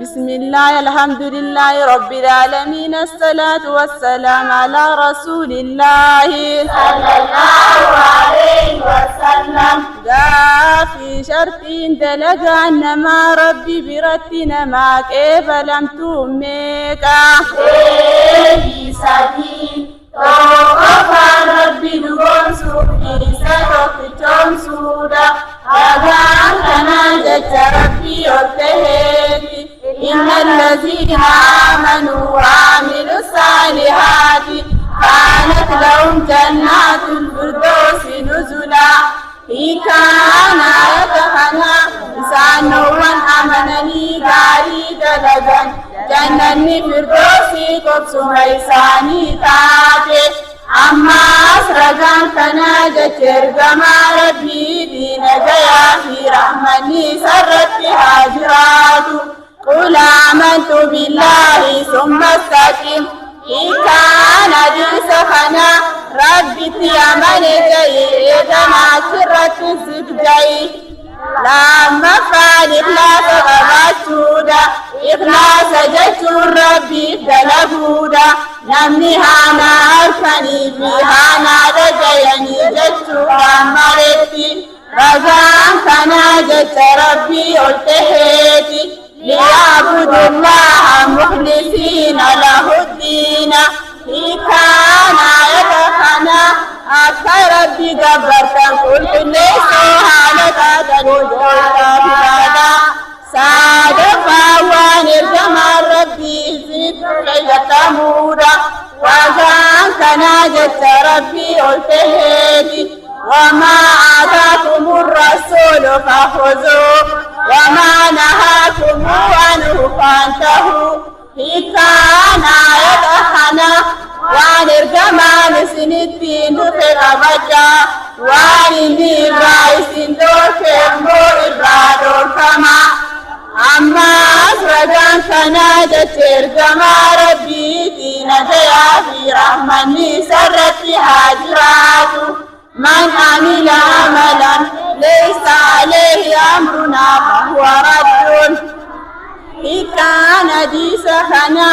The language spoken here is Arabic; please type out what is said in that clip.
بسم الله الحمد لله رب العالمين الصلاة والسلام على رسول الله صلى الله عليه وسلم. في شرط دلقا نما ربي برتنا ما كيف لم تؤمك في سبيل توقف ربي نقوم سوفي ستوقف سودا أغان كنا جت ربي وتهدي إن الذين آمنوا وعملوا الصالحات كانت لهم جنات الفردوس نزلا كان يتخنى إسانوان أمنني غاري دلقا جنني فردوسي قبسو إساني تاتي أما أسرقان كنا جتر كما ربي دين جيا في رحمني سرت هاجرات قل آمنت بالله ثم استقم إن كان دي سخنا ربي تيامن جي إذا سرت الزكجي لما فعل إخلاص غباتودا إخلاص جيت ربي دلبودا نمني هانا أركني فيها نادى جيني جيت رمرتي رزان كنا جيت ربي التهيتي ليعبد الله مخلصين له الدين كان يتخنى أكثر ربي قبرت قلت ليس حالك تدوجوك بلادا صادفا ونرجم ربي زيد ليلة تمودا وكان كان جت ربي التهيدي وما آتاكم الرسول فخذوه وما نهاكم عنه فانتهوا كان يتخنى ونرجمان سنتين في الأبجا واني رايسين دور كمو إبادور كما أما أسرقان كنا جتر كما ربي دين جيا في رحمني سرت هاجرات من عمل عملا ليس عليه أمرنا فهو رد كان دي سخنا